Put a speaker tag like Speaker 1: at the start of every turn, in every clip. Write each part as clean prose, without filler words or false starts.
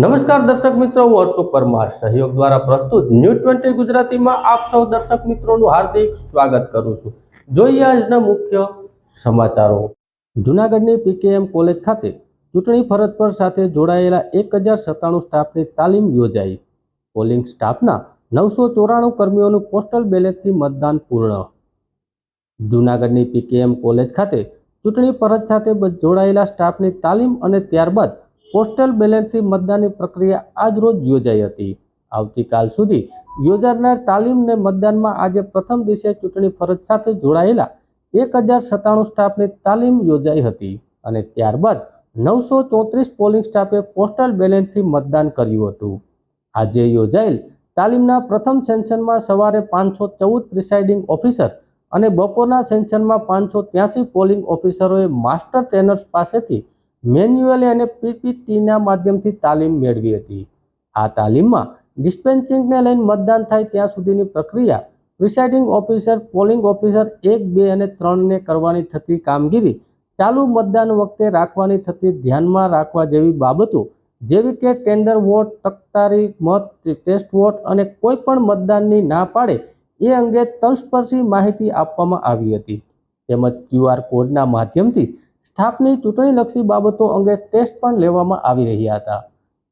Speaker 1: નમસ્કાર દર્શક મિત્રો, હું હર્ષુ પરમાર સહયોગ દ્વારા પ્રસ્તુત ન્યૂઝ 20 ગુજરાતીમાં આપ સૌ દર્શક મિત્રોનું હાર્દિક સ્વાગત કરું છું। જોઈએ આજના મુખ્ય સમાચારો। જૂનાગઢની પીકેએમ કોલેજ ખાતે ચૂંટણી ફરજ પર સાથે જોડાયેલા 1097 સ્ટાફની તાલીમ યોજાઈ। પોલિંગ સ્ટાફના 994 કર્મીઓનું પોસ્ટલ બેલેટથી મતદાન પૂર્ણ। જૂનાગઢની પીકેએમ કોલેજ ખાતે ચૂંટણી ફરજ સાથે જોડાયેલા સ્ટાફની તાલીમ અને ત્યારબાદ પોસ્ટલ બેલેટથી મતદાનની પ્રક્રિયા આજ રોજ યોજાઈ હતી। આવતીકાલ સુધી યોજાનાર તાલીમ ને મતદાનમાં આજે પ્રથમ દિવસે ચૂંટણી ફરજ સાથે જોડાયેલા 1097 સ્ટાફની તાલીમ યોજાઈ હતી અને ત્યારબાદ 934 પોલિંગ સ્ટાફે પોસ્ટલ બેલેટથી મતદાન કર્યું હતું। આજે યોજાયેલ તાલીમના પ્રથમ સેશનમાં સવારે 514 પ્રિસાઇડિંગ ઓફિસર અને બપોરના સેશનમાં 583 પોલિંગ ઓફિસરોએ માસ્ટર ટ્રેનર્સ પાસેથી મેન્યુઅલી અને પીપીટીના માધ્યમથી તાલીમ મેળવી હતી। આ તાલીમમાં ડિસ્પેન્સિંગને લઈને મતદાન થાય ત્યાં સુધીની પ્રક્રિયા, પ્રિસાઇડિંગ ઓફિસર, પોલિંગ ઓફિસર 1, 2 અને 3ને કરવાની થતી કામગીરી, ચાલુ મતદાન વખતે રાખવાની થતી ધ્યાનમાં રાખવા જેવી બાબતો જેવી કે ટેન્ડર વોટ, તકતારી મત, ટેસ્ટ વોટ અને કોઈ પણ મતદાનની ના પાડે એ અંગે તલસ્પર્શી માહિતી આપવામાં આવી હતી। તેમજ QR કોડના માધ્યમથી સ્ટાફની ચૂંટણીલક્ષી બાબતો અંગે ટેસ્ટ પણ લેવામાં આવી રહ્યા હતા।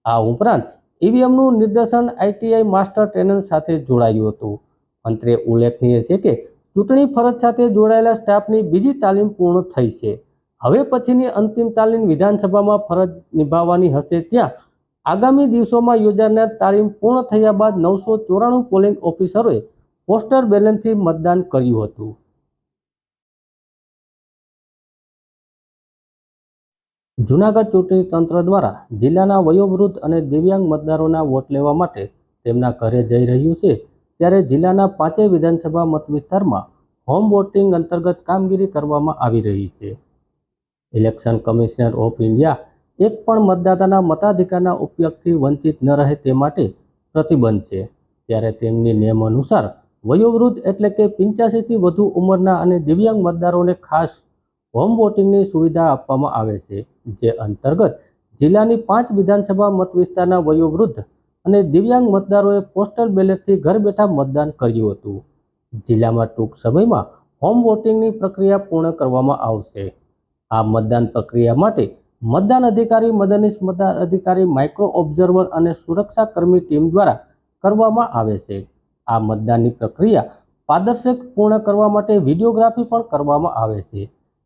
Speaker 1: આ ઉપરાંત ઈવીએમનું નિદર્શન ITI માસ્ટર ટ્રેનર સાથે જોડાયું હતું। અંતે ઉલ્લેખનીય છે કે ચૂંટણી ફરજ સાથે જોડાયેલા સ્ટાફની બીજી તાલીમ પૂર્ણ થઈ છે। હવે પછીની અંતિમ તાલીમ વિધાનસભામાં ફરજ નિભાવવાની હશે। ત્યાં આગામી દિવસોમાં યોજાનાર તાલીમ પૂર્ણ થયા બાદ 994 પોલિંગ ઓફિસરોએ પોસ્ટલ બેલેટથી મતદાન કર્યું હતું। જૂનાગઢ ચૂંટણી તંત્ર દ્વારા જિલ્લાના વયોવૃદ્ધ અને દિવ્યાંગ મતદારોના વોટ લેવા માટે તેમના ઘરે જઈ રહ્યું છે। ત્યારે જિલ્લાના 5 વિધાનસભા મત વિસ્તારમાં હોમ વોટિંગ અંતર્ગત કામગીરી કરવામાં આવી રહી છે। ઇલેક્શન કમિશનર ઓફ ઇન્ડિયા એક પણ મતદાતાના મતાધિકારના ઉપયોગથી વંચિત ન રહે તે માટે પ્રતિબંધ છે। ત્યારે તેમની નિયમ અનુસાર વયોવૃદ્ધ એટલે કે 85થી વધુ ઉંમરના અને દિવ્યાંગ મતદારોને ખાસ હોમ વોટિંગની સુવિધા આપવામાં આવે છે, જે અંતર્ગત જિલ્લાની 5 વિધાનસભા મત વિસ્તારના વયોવૃદ્ધ અને દિવ્યાંગ મતદારોએ પોસ્ટલ બેલેટથી ઘર બેઠા મતદાન કર્યું હતું। જિલ્લામાં ટૂંક સમયમાં હોમ વોટિંગની પ્રક્રિયા પૂર્ણ કરવામાં આવશે। આ મતદાન પ્રક્રિયા માટે મતદાન અધિકારી, મદદનીશ મતદાન અધિકારી, માઇક્રો ઓબ્ઝર્વર અને સુરક્ષા કર્મી ટીમ દ્વારા કરવામાં આવે છે। આ મતદાનની પ્રક્રિયા પારદર્શક પૂર્ણ કરવા માટે વિડીયોગ્રાફી પણ કરવામાં આવે છે।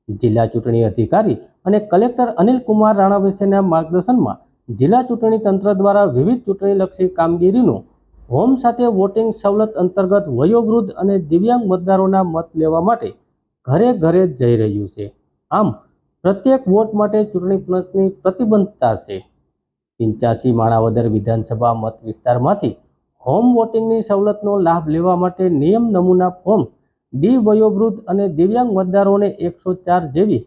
Speaker 1: જિલ્લા ચૂંટણી અધિકારી અને કલેક્ટર અનિલ કુમાર રાણા વિશેના માર્ગદર્શનમાં જિલ્લા ચૂંટણી તંત્ર દ્વારા વિવિધ ચૂંટણીલક્ષી કામગીરીનું હોમ સાથે વોટિંગ સવલત અંતર્ગત વયોવૃદ્ધ અને દિવ્યાંગ મતદારોના મત લેવા માટે ઘરે ઘરે જઈ રહ્યું છે। આમ પ્રત્યેક વોટ માટે ચૂંટણી પંચની પ્રતિબદ્ધતા છે। 85 માણાવદર વિધાનસભા મત વિસ્તારમાંથી હોમ વોટિંગની સવલતનો લાભ લેવા માટે નિયમ નમૂના ફોર્મ ડી વયોવૃદ્ધ અને દિવ્યાંગ મતદારોને 104 જેવી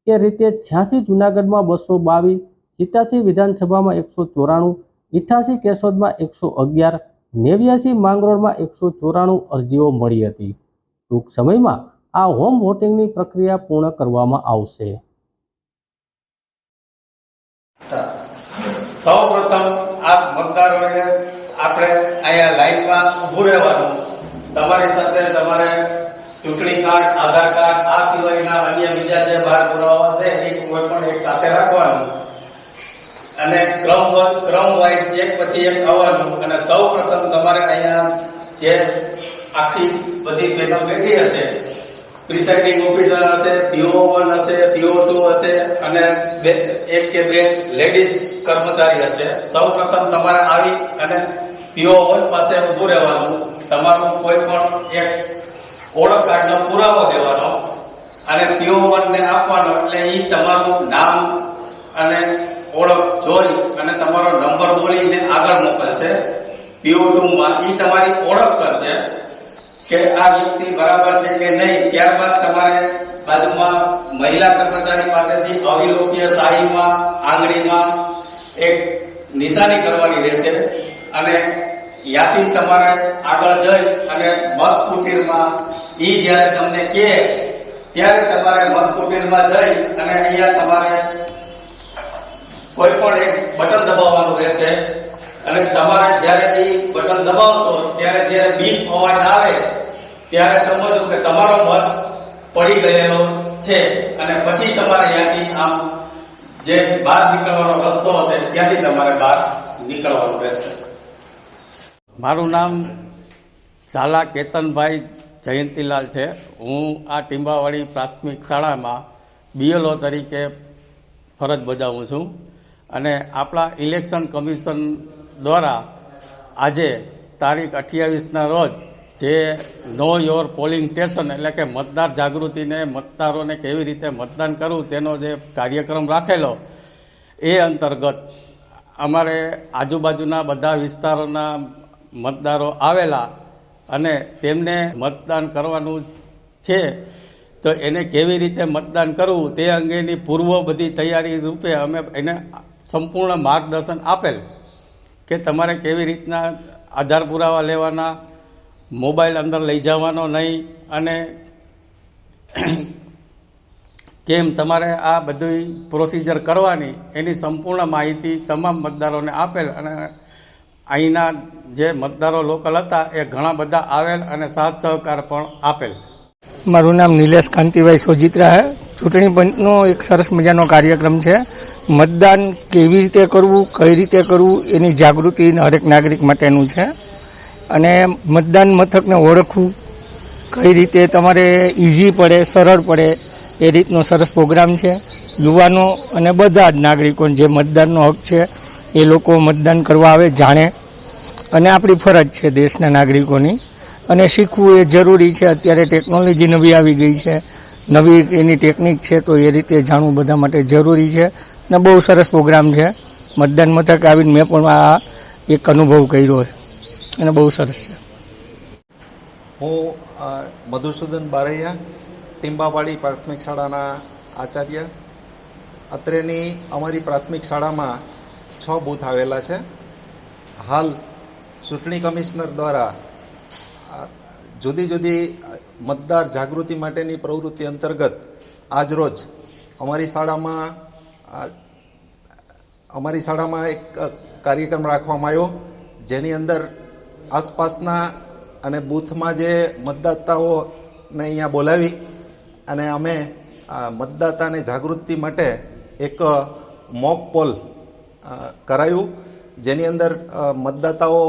Speaker 1: કે રીતે 86 જૂનાગઢમાં 222, 87 વિધાનસભામાં 194, 88 કેશોદમાં 111, 89 માંગરોળમાં 194 અરજીઓ મળી હતી। ટૂંક સમયમાં આ હોમ વોટિંગની પ્રક્રિયા પૂર્ણ કરવામાં આવશે।
Speaker 2: સૌપ્રથમ આ મતદારોએ આપણે અહીંયા લાઈનમાં ઊભું રહેવાનું। તમારી સાથે તમારે ચૂંટણી કાર્ડ, આધાર કાર્ડ, આ સિવાયના અન્ય બીજા જે બહાર પુરાવા છે એ કોઈ પણ એક સાથે રાખવાનું અને ક્રમ વાઇઝ એક પછી એક આવવાનું। અને સૌપ્રથમ તમારે અહીંયા જે આખી બધી પેનલ બેઠી હશે, પ્રિસાઇડિંગ ઓફિસર હશે, PO1 હશે, PO2 હશે અને એક કે બે લેડીઝ કર્મચારી હશે। સૌપ્રથમ તમારે આવી અને PO1 પાસે ઊભું રહેવાનું। તમારું કોઈ પણ એક ઓળખ કાર્ડનો પુરાવો દેવાનો અને PO1 ને આપવાનો, એટલે એ તમારું નામ અને ઓળખ જોઈ અને તમારો નંબર બોલીને આગળ મોકલશે। PO2માં એ તમારી ઓળખ કરશે કે આ વ્યક્તિ બરાબર છે કે નહીં। ત્યારબાદ તમારે બાજુમાં મહિલા કર્મચારી પાસેથી અવિલોપ્ય શાહીમાં આંગળીમાં એક નિશાની કરવાની રહેશે અને ત્યાંથી તમારે આગળ જઈ અને મત કુટીરમાં ઈ જ્યારે તમને કહે ત્યારે તમારે મત કુટીરમાં જઈ અને અહીંયા તમારે કોઈ પણ એક બટન દબાવવાનું રહેશે અને તમારે જ્યારે એ બટન દબાવશો ત્યારે જ્યારે બીપ અવાજ આવે ત્યારે સમજો કે તમારો મત પડી ગયેલો છે અને પછી તમારે ત્યાંથી આમ જે બહાર નીકળવાનો રસ્તો હશે ત્યાંથી તમારે બહાર નીકળવાનું રહેશે. મારું નામ ઝાલા કેતનભાઈ જયંતિલાલ છે. હું આ ટીંબાવાડી પ્રાથમિક શાળામાં BLO તરીકે ફરજ બજાવું છું અને આપણા ઇલેક્શન કમિશન દ્વારા આજે તારીખ 28ના રોજ જે નો યોર પોલિંગ સ્ટેશન એટલે કે મતદાર જાગૃતિને મતદારોને કેવી રીતે મતદાન કરવું તેનો જે કાર્યક્રમ રાખેલો એ અંતર્ગત અમારે આજુબાજુના બધા વિસ્તારોના મતદારો આવેલા અને તેમને મતદાન કરવાનું છે તો એને કેવી રીતે મતદાન કરવું તે અંગેની પૂર્વ બધી તૈયારી રૂપે અમે એને સંપૂર્ણ માર્ગદર્શન આપેલ કે તમારે કેવી રીતના આધાર પુરાવા લેવાના, મોબાઈલ અંદર લઈ જવાનો નહીં અને કેમ તમારે આ બધી પ્રોસિજર કરવાની એની સંપૂર્ણ માહિતી તમામ મતદારોને આપેલ અને અહીંના જે મતદારો લોકલ હતા એ ઘણા બધા આવેલ અને સાથ સહકાર પણ આપેલ.
Speaker 3: મારું નામ નિલેશ કાંતિભાઈ સોજિત્રા છે. ચૂંટણી પંચનો એક સરસ મજાનો કાર્યક્રમ છે. મતદાન કેવી રીતે કરવું, કઈ રીતે કરવું એની જાગૃતિ હરેક નાગરિક માટેનું છે અને મતદાન મથકને ઓળખવું કઈ રીતે તમારે ઇઝી પડે, સરળ પડે એ રીતનો સરસ પ્રોગ્રામ છે. યુવાનો અને બધા જ નાગરિકો જે મતદાનનો હક છે એ લોકો મતદાન કરવા આવે, જાણે અને આપણી ફરજ છે દેશના નાગરિકોની અને શીખવું એ જરૂરી છે. અત્યારે ટેકનોલોજી નવી આવી ગઈ છે, નવી એની ટેકનિક છે તો એ રીતે જાણવું બધા માટે જરૂરી છે અને બહુ સરસ પ્રોગ્રામ છે. મતદાન મથક આવીને મેં પણ આ એક અનુભવ કર્યો છે અને બહુ સરસ છે.
Speaker 4: હું મધુસૂદન બારૈયા, ટીંબાવાડી પ્રાથમિક શાળાના આચાર્ય. અત્રેની અમારી પ્રાથમિક શાળામાં 6 બૂથ આવેલા છે. હાલ ચૂંટણી કમિશનર દ્વારા જુદી જુદી મતદાર જાગૃતિ માટેની પ્રવૃત્તિ અંતર્ગત આજરોજ અમારી શાળામાં એક કાર્યક્રમ રાખવામાં આવ્યો, જેની અંદર આસપાસના અને બૂથમાં જે મતદાતાઓને અહીંયા બોલાવી અને અમે મતદાતાને જાગૃતિ માટે એક મોક પોલ કરાયું, જેની અંદર મતદાતાઓ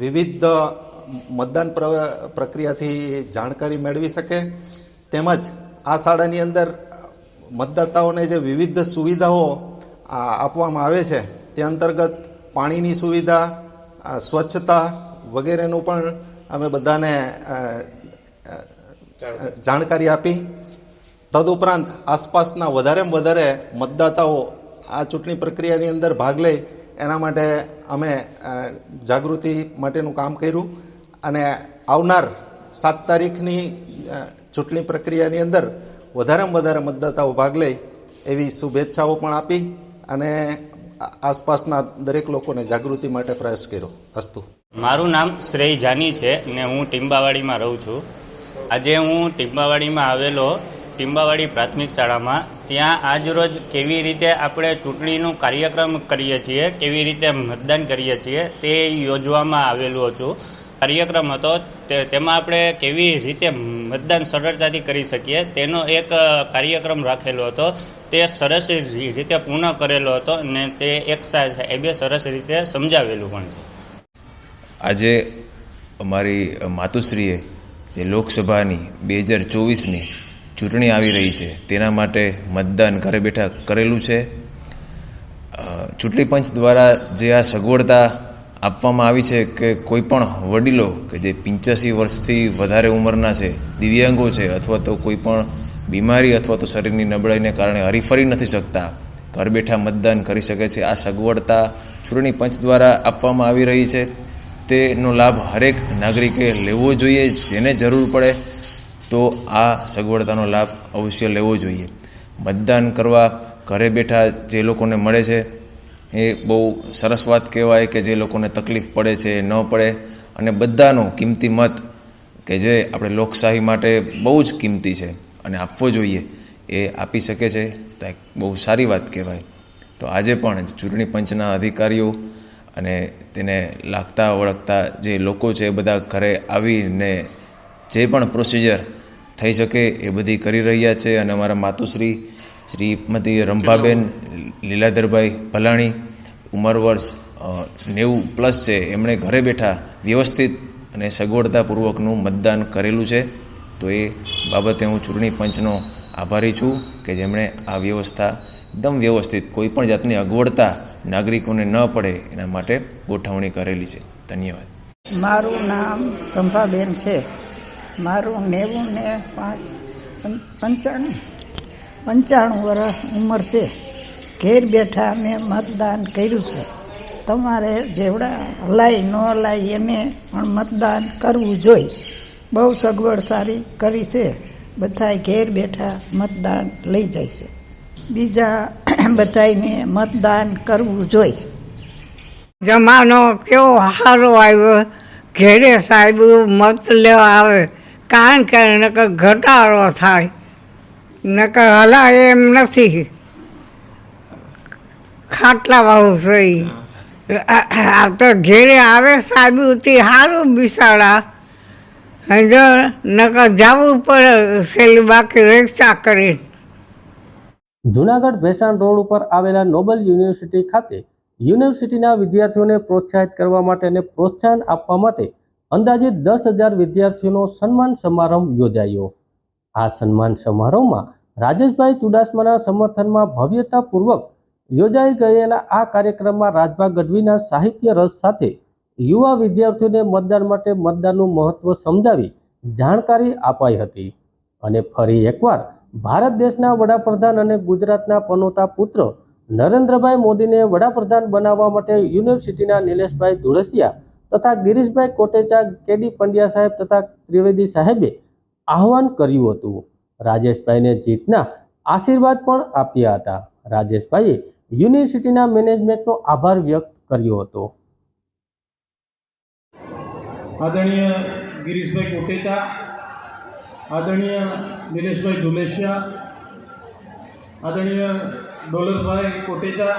Speaker 4: વિવિધ મતદાન પ્રક્રિયાથી જાણકારી મેળવી શકે. તેમજ આ શાળાની અંદર મતદાતાઓને જે વિવિધ સુવિધાઓ આપવામાં આવે છે તે અંતર્ગત પાણીની સુવિધા, સ્વચ્છતા વગેરેનું પણ અમે બધાને જાણકારી આપી. તદુપરાંત આસપાસના વધારેમાં વધારે મતદાતાઓ આ ચૂંટણી પ્રક્રિયાની અંદર ભાગ લે એના માટે અમે જાગૃતિ માટેનું કામ કર્યું અને આવનાર 7 તારીખની ચૂંટણી પ્રક્રિયાની અંદર વધારેમાં વધારે મતદાતાઓ ભાગ લે એવી શુભેચ્છાઓ પણ આપી અને આસપાસના દરેક લોકોને જાગૃતિ માટે પ્રયાસ કર્યો. અસ્તુ.
Speaker 5: મારું નામ શ્રેય જાની છે ને હું ટીંબાવાડીમાં રહું છું. આજે હું ટીંબાવાડીમાં આવેલો ટીંબાવાડી પ્રાથમિક શાળામાં ત્યાં આજરોજ કેવી રીતે આપણે ચૂંટણીનું કાર્યક્રમ કરીએ છીએ, કેવી રીતે મતદાન કરીએ છીએ તે યોજવામાં આવેલું હતું. કાર્યક્રમ હતો તેમાં આપણે કેવી રીતે મતદાન સરળતાથી કરી શકીએ તેનો એક કાર્યક્રમ રાખેલો હતો. તે સરસ રીતે પૂર્ણ કરેલો હતો અને તે એક સાહેબે સરસ રીતે સમજાવેલું પણ છે.
Speaker 6: આજે અમારી માતુશ્રીએ જે લોકસભાની 2024ની ચૂંટણી આવી રહી છે તેના માટે મતદાન ઘરે બેઠા કરેલું છે. ચૂંટણી પંચ દ્વારા જે આ સગવડતા આપવામાં આવી છે કે કોઈ પણ વડીલો કે જે 85 વર્ષથી વધારે ઉંમરના છે, દિવ્યાંગો છે અથવા તો કોઈ પણ બીમારી અથવા તો શરીરની નબળાઈને કારણે હરીફરી નથી શકતા, ઘર બેઠા મતદાન કરી શકે છે. આ સગવડતા ચૂંટણી પંચ દ્વારા આપવામાં આવી રહી છે. તેનો લાભ હરેક નાગરિકે લેવો જોઈએ. જેને જરૂર પડે તો આ સગવડતાનો લાભ અવશ્ય લેવો જોઈએ. મતદાન કરવા ઘરે બેઠા જે લોકોને મળે છે એ બહુ સરસ વાત કહેવાય કે જે લોકોને તકલીફ પડે છે ન પડે અને બધાનો કિંમતી મત કે જે આપણે લોકશાહી માટે બહુ જ કિંમતી છે અને આપવો જોઈએ એ આપી શકે છે તો એક બહુ સારી વાત કહેવાય. તો આજે પણ ચૂંટણી પંચના અધિકારીઓ અને તેને લાગતા ઓળખતા જે લોકો છે એ બધા ઘરે આવીને જે પણ પ્રોસિજર થઈ શકે એ બધી કરી રહ્યા છે. અને અમારા માતુશ્રી શ્રીમતી રંભાબેન લીલાધરભાઈ ભલાણી, ઉંમર વર્ષ 90+ છે, એમણે ઘરે બેઠા વ્યવસ્થિત અને સગવડતાપૂર્વકનું મતદાન કરેલું છે. તો એ બાબતે હું ચૂંટણી પંચનો આભારી છું કે જેમણે આ વ્યવસ્થા એકદમ વ્યવસ્થિત, કોઈ પણ જાતની અગવડતા નાગરિકોને ન પડે એના માટે ગોઠવણી કરેલી છે. ધન્યવાદ.
Speaker 7: મારું નામ રંભાબેન છે. મારું 90 ને 95 વર્ષ ઉંમર છે. ઘેર બેઠા મેં મતદાન કર્યું છે. તમારે જેવડા હલાય ન હલાય એને પણ મતદાન કરવું જોઈએ. બહુ સગવડ સારી કરી છે. બધાય ઘેર બેઠા મતદાન લઈ જાય છે. બીજા બધાને મતદાન કરવું જોઈએ.
Speaker 8: જમાનો કેવો સારો આવ્યો, ઘેરે સાહેબ મત લેવા આવે, કારણ કે નકર ઘટાડો થાય, નકર હલાય એમ નથી. ખાટલા વાળું છે આ તો ઘેરે આવે સાહેબ ઉતી સારું બિસાડા, જો નકર જવું પડે છેલ્લી બાકી રિક્ષા કરી.
Speaker 1: જૂનાગઢ ભેસાણ રોડ ઉપર આવેલા નોબલ યુનિવર્સિટી ખાતે યુનિવર્સિટીના વિદ્યાર્થીઓને પ્રોત્સાહિત કરવા માટે અને પ્રોત્સાહન આપવા માટે અંદાજિત 10,000 વિદ્યાર્થીઓનો સન્માન સમારંભ યોજાયો. આ સન્માન સમારોહમાં રાજેશભાઈ ચુડાસમાના સમર્થનમાં ભવ્યતાપૂર્વક યોજાઈ ગયેલા આ કાર્યક્રમમાં રાજભા ગઢવીના સાહિત્ય રસ સાથે યુવા વિદ્યાર્થીઓને મતદાન માટે મતદાનનું મહત્વ સમજાવી જાણકારી અપાઈ હતી. અને ફરી એકવાર ભારત દેશના વડાપ્રધાન અને ગુજરાતના પનોતા પુત્ર નરેન્દ્રભાઈ મોદીને વડાપ્રધાન બનાવવા માટે યુનિવર્સિટીના નિલેશભાઈ ધુળસિયા તથા ગિરીશભાઈ કોટેચા, કેડી પંડ્યા સાહેબ તથા ત્રિવેદી સાહેબે આહવાન કર્યું હતું. રાજેશભાઈને જીતના આશીર્વાદ પણ આપ્યા હતા. રાજેશભાઈએ યુનિવર્સિટીના મેનેજમેન્ટનો આભાર વ્યક્ત કર્યો હતો.
Speaker 9: આદરણીય ગિરીશભાઈ કોટેચા, આદરણીય નિલેશભાઈ ધુલેશિયા, આદરણીય ડોલરભાઈ કોટેચા,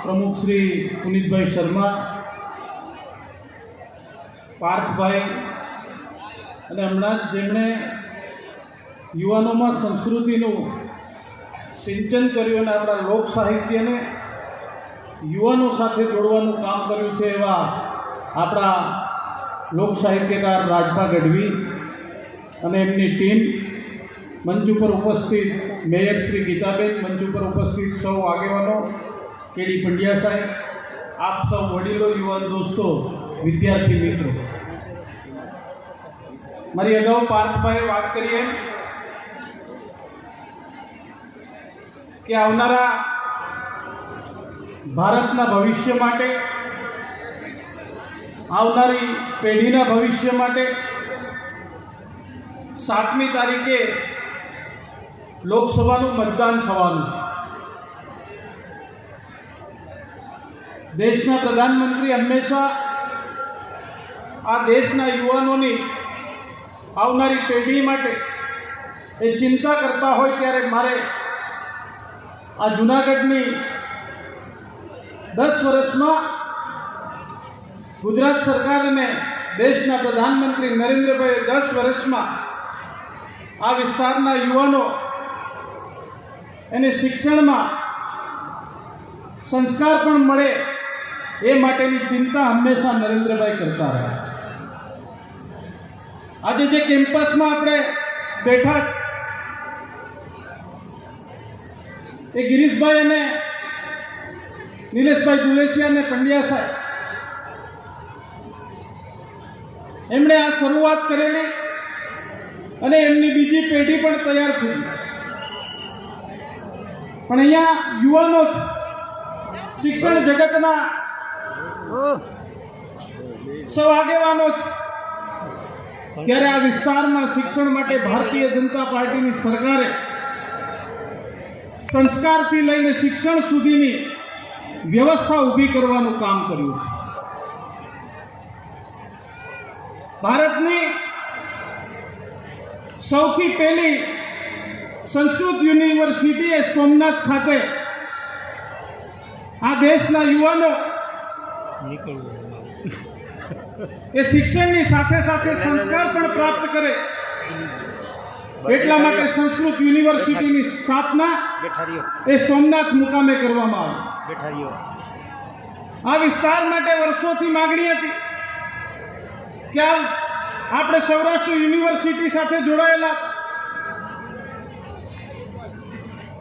Speaker 9: પ્રમુખ શ્રી પુનિતભાઈ શર્મા, પાર્થભાઈ, અને હમણાં જેમણે યુવાનોમાં સંસ્કૃતિનું સિંચન કર્યું અને આપણા લોક સાહિત્યને યુવાનો સાથે જોડવાનું કામ કર્યું છે એવા આપણા લોક સાહિત્યકાર રાજભા ગઢવી અને એમની ટીમ, મંચ ઉપર ઉપસ્થિત મેયર શ્રી ગીતાબેન, મંચ ઉપર ઉપસ્થિત સૌ આગેવાનો, કેડી પંડ્યા સાહેબ, આપ સૌ વડીલો, યુવાન દોસ્તો, વિદ્યાર્થી મિત્રો. મારી અગાઉ પાર્થભાઈએ વાત કરીએ કે આવનારા ભારતના ભવિષ્ય માટે, આવનારી પેઢીના ભવિષ્ય માટે 7મી તારીખે લોકસભાનું મતદાન થવાનું. દેશના પ્રધાનમંત્રી હંમેશા આ દેશના યુવાનોની આવનારી પેઢી માટે એ ચિંતા કરતા હોય ત્યારે મારે આ જૂનાગઢની 10 વર્ષમાં ગુજરાત સરકાર અને દેશના પ્રધાનમંત્રી નરેન્દ્રભાઈ 10 વર્ષમાં આ વિસ્તારના યુવાનો એને શિક્ષણમાં સંસ્કાર પણ મળે એ માટેની ચિંતા હંમેશા નરેન્દ્રભાઈ કરતા રહ્યા. આજે જે કેમ્પસમાં આપણે બેઠા એ ગિરીશભાઈ અને નિલેશભાઈ ધુલેશિયા અને પંડ્યા સાહેબ એમણે આ શરૂઆત કરેલી અને એમની બીજી પેઢી પણ તૈયાર થઈ. પણ અહીંયા યુવાનો શિક્ષણ જગતના સૌ આગેવાનો છે ત્યારે આ વિસ્તારમાં શિક્ષણ માટે ભારતીય જનતા પાર્ટીની સરકારે સંસ્કારથી લઈને શિક્ષણ સુધીની વ્યવસ્થા ઊભી કરવાનું કામ કર્યું છે. ભારતની સૌથી પહેલી સંસ્કૃત યુનિવર્સિટી એ સોમનાથ ખાતે આ દેશના યુવાનો એ શિક્ષણની સાથે સાથે સંસ્કાર પણ પ્રાપ્ત કરે એટલા માટે સંસ્કૃત યુનિવર્સિટીની સ્થાપના એ સોમનાથ મુકામે કરવામાં આવી. આ વિસ્તાર માટે વર્ષોથી માગણી હતી કે આપણે સૌરાષ્ટ્ર યુનિવર્સિટી સાથે જોડાયેલા.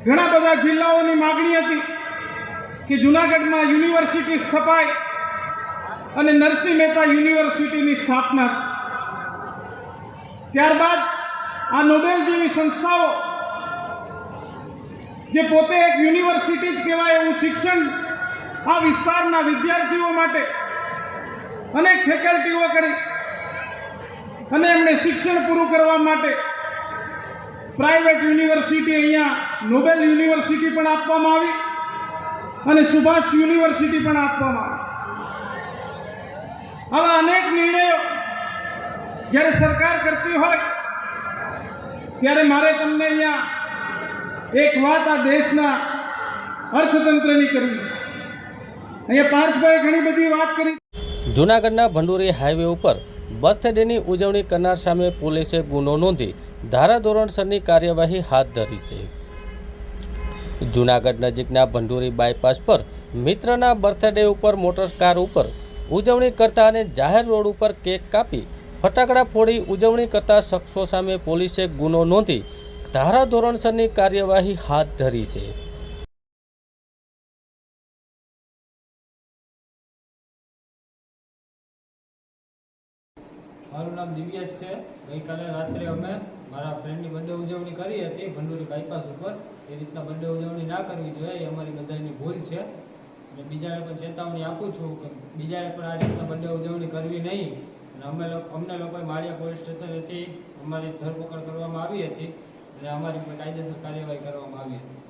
Speaker 9: ઘણા બધા જિલ્લાઓની માગણી હતી કે જૂનાગઢમાં યુનિવર્સિટી સ્થપાય અને નરસિંહ મહેતા યુનિવર્સિટીની સ્થાપના. ત્યારબાદ આ નોબેલ જેવી સંસ્થાઓ જે પોતે એક યુનિવર્સિટી જ કહેવાય એવું શિક્ષણ આ વિસ્તારના વિદ્યાર્થીઓ માટે અનેક ફેકલ્ટીઓ કરી અને એમને શિક્ષણ પૂરું કરવા માટે પ્રાઇવેટ યુનિવર્સિટી અહીંયા નોબેલ યુનિવર્સિટી પણ આપવામાં આવી અને સુભાષ યુનિવર્સિટી પણ આપવામાં આવી. આવા અનેક નિર્ણયો જ્યારે સરકાર કરતી હોય ત્યારે મારે તમને અહીંયા એક વાત આ દેશના અર્થતંત્રની કરવી. અહીંયા પાર્થભાઈ ઘણી બધી વાત કરી.
Speaker 1: જૂનાગઢના ભંડોરી હાઈવે ઉપર બર્થડેની ઉજવણી કરનાર સામે પોલીસે ગુનો નોંધી ધારાધોરણસરની કાર્યવાહી હાથ ધરી છે. જૂનાગઢ નજીકના ભંડોરી બાયપાસ પર મિત્રના બર્થડે ઉપર મોટરકાર ઉપર ઉજવણી કરતા અને જાહેર રોડ ઉપર કેક કાપી ફટાકડા ફોડી ઉજવણી કરતા શખ્સો સામે પોલીસે ગુનો નોંધી ધારાધોરણસરની કાર્યવાહી હાથ ધરી છે.
Speaker 10: મારું નામ દિવ્યેશ છે. ગઈકાલે રાત્રે અમે મારા ફ્રેન્ડની બર્થડે ઉજવણી કરી હતી ભંડોરી બાયપાસ ઉપર. એ રીતના બર્થડે ઉજવણી ના કરવી જોઈએ, એ અમારી બધાની ભૂલ છે. અને બીજાને પણ ચેતવણી આપું છું કે બીજાએ પણ આ રીતના બર્થડે ઉજવણી કરવી નહીં. અને અમને લોકોએ માળિયા પોલીસ સ્ટેશનેથી અમારી ધરપકડ કરવામાં આવી હતી અને અમારી પર કાયદેસર કાર્યવાહી કરવામાં આવી હતી.